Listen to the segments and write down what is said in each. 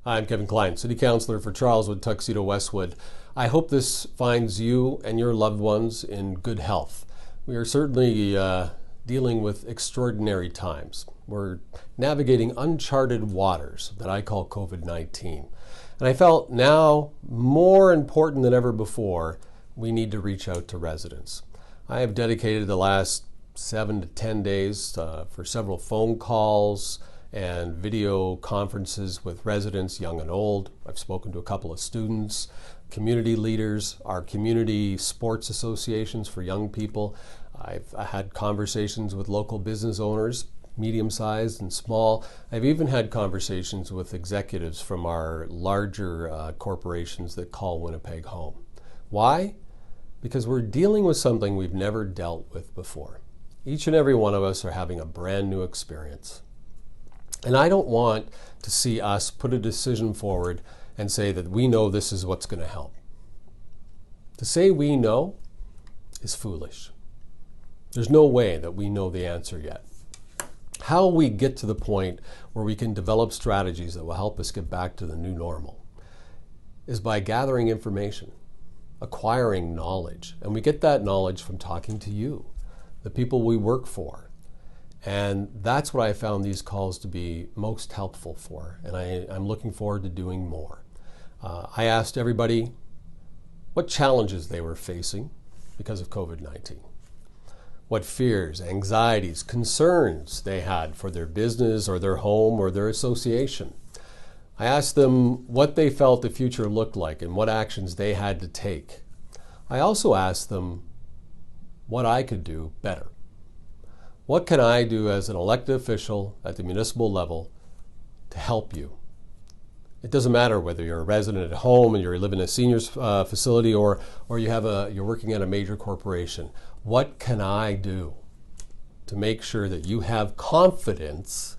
I'm Kevin Klein, City Councillor for Charleswood-Tuxedo-Westwood. I hope this finds you and your loved ones in good health. We are certainly dealing with extraordinary times. We're navigating uncharted waters that I call COVID-19. And I felt now, more important than ever before, we need to reach out to residents. I have dedicated the last 7 to 10 days for several phone calls and video conferences with residents, young and old. I've spoken to a couple of students, community leaders, our community sports associations for young people. I've had conversations with local business owners, medium-sized and small. I've even had conversations with executives from our larger corporations that call Winnipeg home. Why? Because we're dealing with something we've never dealt with before. Each and every one of us are having a brand new experience. And I don't want to see us put a decision forward and say that we know this is what's going to help. To say we know is foolish. There's no way that we know the answer yet. How we get to the point where we can develop strategies that will help us get back to the new normal is by gathering information, acquiring knowledge. And we get that knowledge from talking to you, the people we work for. And that's what I found these calls to be most helpful for. And I'm looking forward to doing more. I asked everybody what challenges they were facing because of COVID-19. What fears, anxieties, concerns they had for their business or their home or their association. I asked them what they felt the future looked like and what actions they had to take. I also asked them what I could do better. What can I do as an elected official at the municipal level to help you? It doesn't matter whether you're a resident at home and you live in a seniors facility or you're working at a major corporation. What can I do to make sure that you have confidence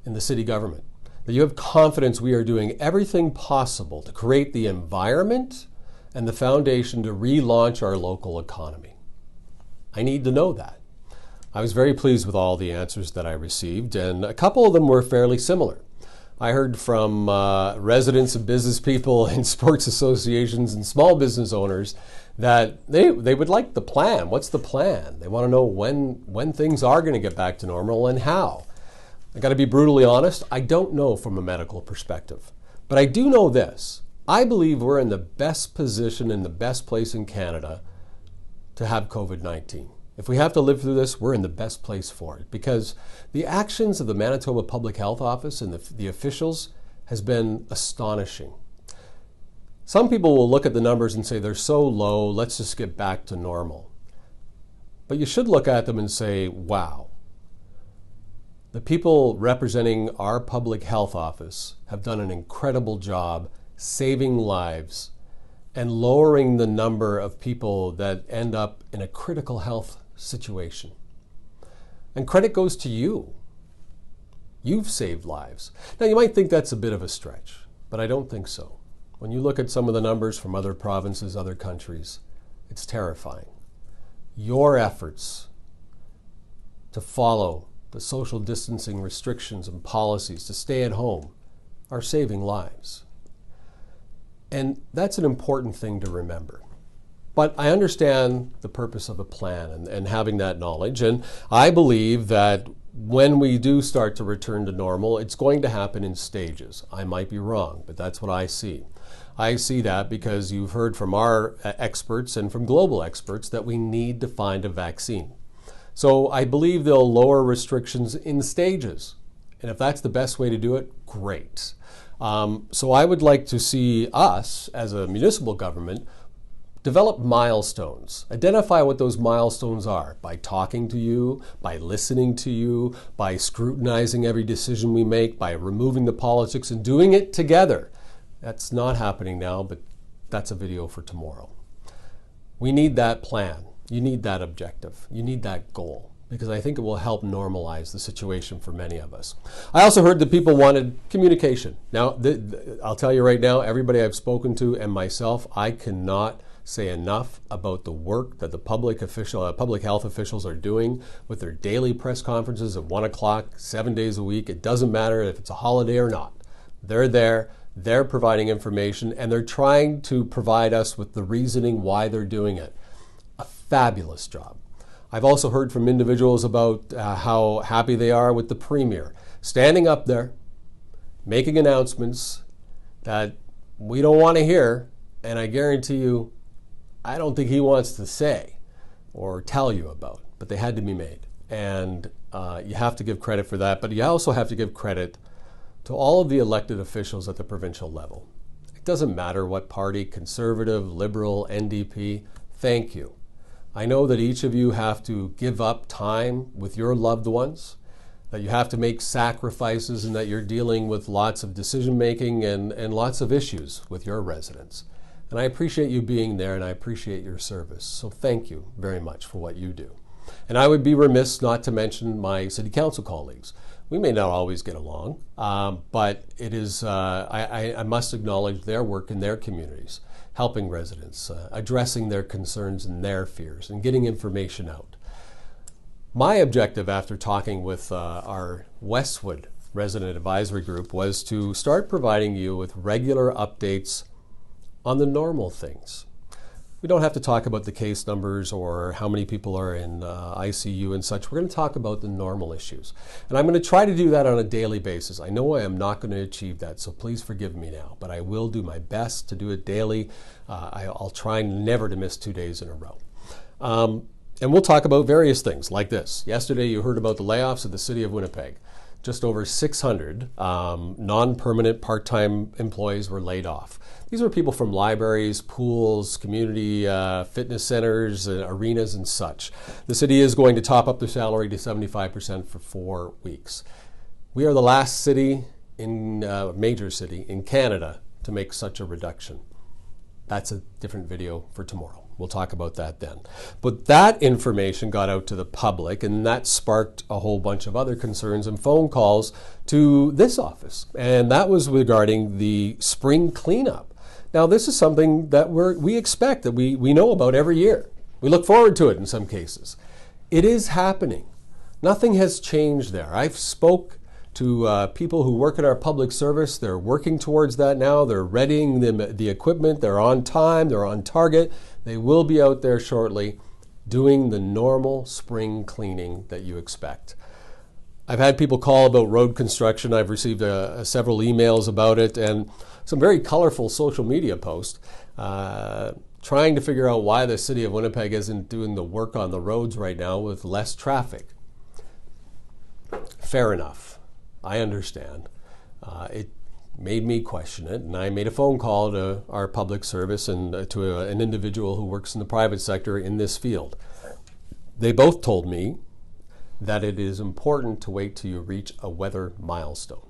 in the city government? That you have confidence we are doing everything possible to create the environment and the foundation to relaunch our local economy. I need to know that. I was very pleased with all the answers that I received, and a couple of them were fairly similar. I heard from residents and business people in sports associations and small business owners that they would like the plan. What's the plan? They want to know when things are going to get back to normal and how. I got to be brutally honest, I don't know from a medical perspective. But I do know this. I believe we're in the best position and the best place in Canada to have COVID-19. If we have to live through this, we're in the best place for it because the actions of the Manitoba Public Health Office and the officials has been astonishing. Some people will look at the numbers and say they're so low, let's just get back to normal. But you should look at them and say, wow. The people representing our public health office have done an incredible job saving lives and lowering the number of people that end up in a critical health situation. And credit goes to you. You've saved lives. Now you might think that's a bit of a stretch, but I don't think so. When you look at some of the numbers from other provinces, other countries, it's terrifying. Your efforts to follow the social distancing restrictions and policies to stay at home are saving lives. And that's an important thing to remember. But I understand the purpose of a plan and having that knowledge. And I believe that when we do start to return to normal, it's going to happen in stages. I might be wrong, but that's what I see. I see that because you've heard from our experts and from global experts that we need to find a vaccine. So I believe they'll lower restrictions in stages. And if that's the best way to do it, great. So I would like to see us as a municipal government develop milestones. Identify what those milestones are by talking to you, by listening to you, by scrutinizing every decision we make, by removing the politics and doing it together. That's not happening now, but that's a video for tomorrow. We need that plan. You need that objective. You need that goal because I think it will help normalize the situation for many of us. I also heard that people wanted communication. Now, I'll tell you right now, everybody I've spoken to and myself, I cannot say enough about the work that the public health officials are doing with their daily press conferences at 1 o'clock, 7 days a week. It doesn't matter if it's a holiday or not. They're there, they're providing information, and they're trying to provide us with the reasoning why they're doing it. A fabulous job. I've also heard from individuals about how happy they are with the Premier standing up there, making announcements that we don't want to hear, and I guarantee you, I don't think he wants to say or tell you about, but they had to be made. And you have to give credit for that, but you also have to give credit to all of the elected officials at the provincial level. It doesn't matter what party, Conservative, Liberal, NDP, thank you. I know that each of you have to give up time with your loved ones, that you have to make sacrifices, and that you're dealing with lots of decision making and lots of issues with your residents. And I appreciate you being there, and I appreciate your service. So thank you very much for what you do. And I would be remiss not to mention my City Council colleagues. We may not always get along, but it is, I must acknowledge their work in their communities, helping residents, addressing their concerns and their fears, and getting information out. My objective after talking with our Westwood Resident Advisory Group was to start providing you with regular updates on the normal things. We don't have to talk about the case numbers or how many people are in ICU and such. We're going to talk about the normal issues. And I'm going to try to do that on a daily basis. I know I am not going to achieve that, so please forgive me now. But I will do my best to do it daily. I'll try never to miss 2 days in a row. And we'll talk about various things like this. Yesterday you heard about the layoffs at the City of Winnipeg. Just over 600 non-permanent part-time employees were laid off. These were people from libraries, pools, community fitness centers, arenas, and such. The city is going to top up their salary to 75% for 4 weeks. We are the last city, major city in Canada to make such a reduction. That's a different video for tomorrow. We'll talk about that then. But that information got out to the public, and that sparked a whole bunch of other concerns and phone calls to this office. And that was regarding the spring cleanup. Now, this is something that we expect, that we know about every year. We look forward to it in some cases. It is happening. Nothing has changed there. I've spoke to people who work in our public service. They're working towards that now. They're readying the equipment. They're on time. They're on target. They will be out there shortly doing the normal spring cleaning that you expect. I've had people call about road construction. I've received several emails about it and some very colorful social media posts trying to figure out why the City of Winnipeg isn't doing the work on the roads right now with less traffic. Fair enough. I understand. It made me question it, and I made a phone call to our public service and to an individual who works in the private sector in this field. They both told me that it is important to wait till you reach a weather milestone.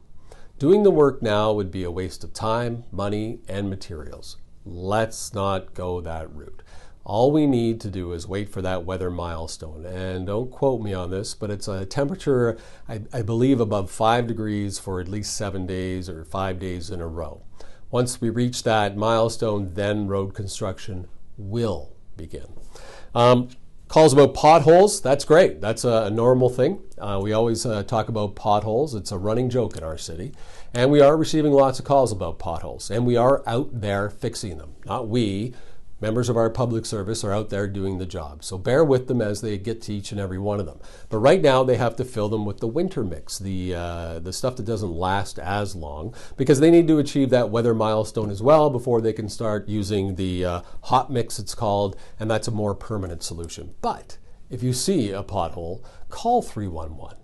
Doing the work now would be a waste of time, money, and materials. Let's not go that route. All we need to do is wait for that weather milestone. And don't quote me on this, but it's a temperature, I believe, above 5 degrees for at least 7 days or 5 days in a row. Once we reach that milestone, then road construction will begin. Calls about potholes, that's great. That's a normal thing. We always talk about potholes. It's a running joke in our city. And we are receiving lots of calls about potholes. And we are out there fixing them. Not we. Members of our public service are out there doing the job. So bear with them as they get to each and every one of them. But right now they have to fill them with the winter mix, the stuff that doesn't last as long, because they need to achieve that weather milestone as well before they can start using the hot mix, it's called, and that's a more permanent solution. But if you see a pothole, call 311.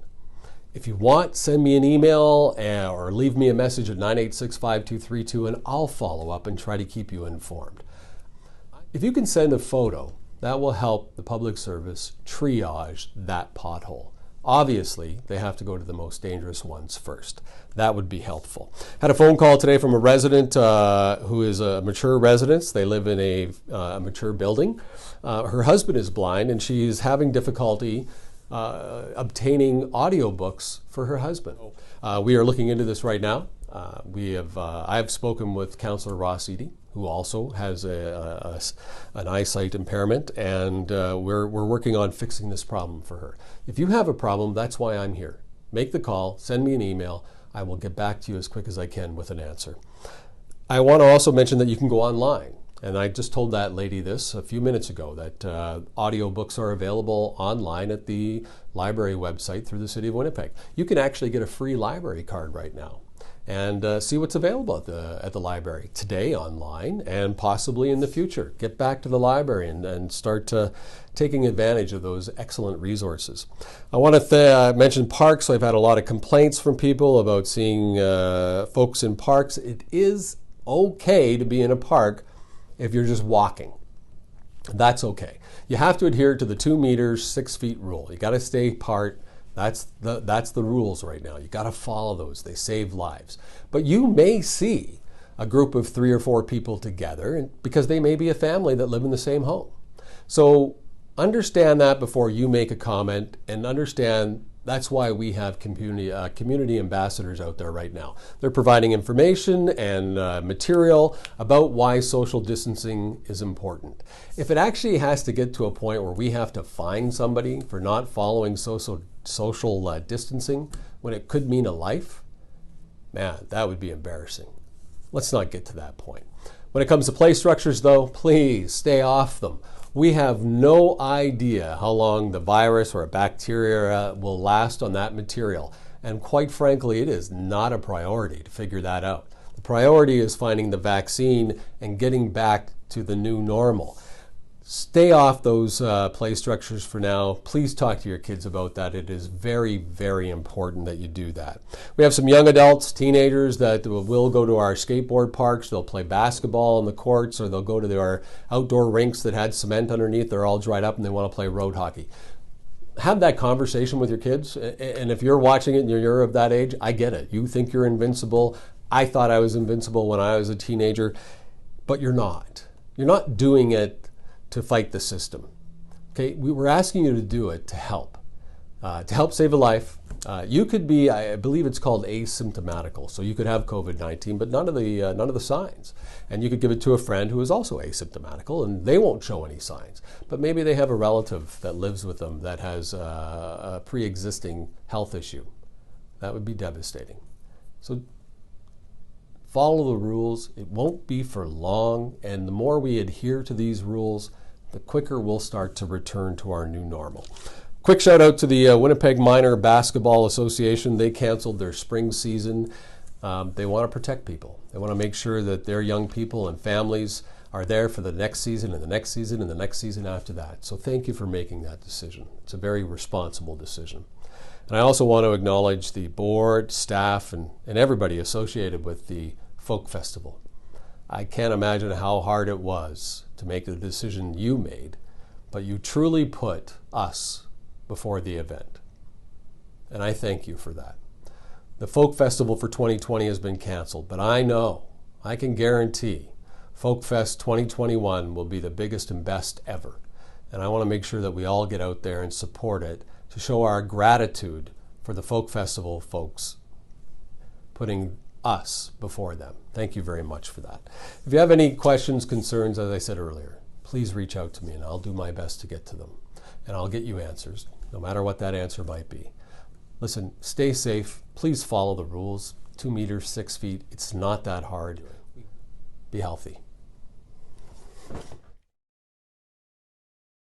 If you want, send me an email or leave me a message at 986-5232 and I'll follow up and try to keep you informed. If you can send a photo, that will help the public service triage that pothole. Obviously, they have to go to the most dangerous ones first. That would be helpful. Had a phone call today from a resident who is a mature resident. They live in a mature building. Her husband is blind and she's having difficulty obtaining audiobooks for her husband. We are looking into this right now. I've spoken with Councillor Ross Eady, who also has an eyesight impairment, and we're working on fixing this problem for her. If you have a problem, that's why I'm here. Make the call, send me an email. I will get back to you as quick as I can with an answer. I want to also mention that you can go online. And I just told that lady this a few minutes ago, that audiobooks are available online at the library website through the City of Winnipeg. You can actually get a free library card right now and see what's available at the library today online and possibly in the future. Get back to the library and start taking advantage of those excellent resources. I want to mention parks. I've had a lot of complaints from people about seeing folks in parks. It is okay to be in a park if you're just walking. That's okay. You have to adhere to the 2 meters, 6 feet rule. You got to stay apart. That's the rules right now. You got to follow those. They save lives. But you may see a group of 3 or 4 people together because they may be a family that live in the same home. So understand that before you make a comment, and understand that's why we have community ambassadors out there right now. They're providing information and material about why social distancing is important. If it actually has to get to a point where we have to fine somebody for not following social distancing when it could mean a life, man, that would be embarrassing. Let's not get to that point. When it comes to play structures, though, please stay off them. We have no idea how long the virus or a bacteria will last on that material. And quite frankly, it is not a priority to figure that out. The priority is finding the vaccine and getting back to the new normal. Stay off those play structures for now. Please talk to your kids about that. It is very, very important that you do that. We have some young adults, teenagers that will go to our skateboard parks. They'll play basketball on the courts, or they'll go to our outdoor rinks that had cement underneath. They're all dried up and they want to play road hockey. Have that conversation with your kids. And if you're watching it and you're of that age, I get it. You think you're invincible. I thought I was invincible when I was a teenager, but you're not. You're not doing it to fight the system. Okay, we were asking you to do it to help save a life. You could be, I believe it's called asymptomatical, so you could have COVID-19, but none of the signs. And you could give it to a friend who is also asymptomatical, and they won't show any signs. But maybe they have a relative that lives with them that has a pre-existing health issue. That would be devastating. So follow the rules. It won't be for long, and the more we adhere to these rules, the quicker we'll start to return to our new normal. Quick shout out to the Winnipeg Minor Basketball Association. They canceled their spring season. They want to protect people. They want to make sure that their young people and families are there for the next season and the next season and the next season after that. So thank you for making that decision. It's a very responsible decision. And I also want to acknowledge the board, staff, and everybody associated with the Folk Festival. I can't imagine how hard it was to make the decision you made, but you truly put us before the event. And I thank you for that. The Folk Festival for 2020 has been canceled, but I can guarantee Folk Fest 2021 will be the biggest and best ever. And I want to make sure that we all get out there and support it to show our gratitude for the Folk Festival folks putting us before them. Thank you very much for that. If you have any questions, concerns, as I said earlier, please reach out to me and I'll do my best to get to them. And I'll get you answers, no matter what that answer might be. Listen, stay safe. Please follow the rules. 2 meters, 6 feet. It's not that hard. Be healthy.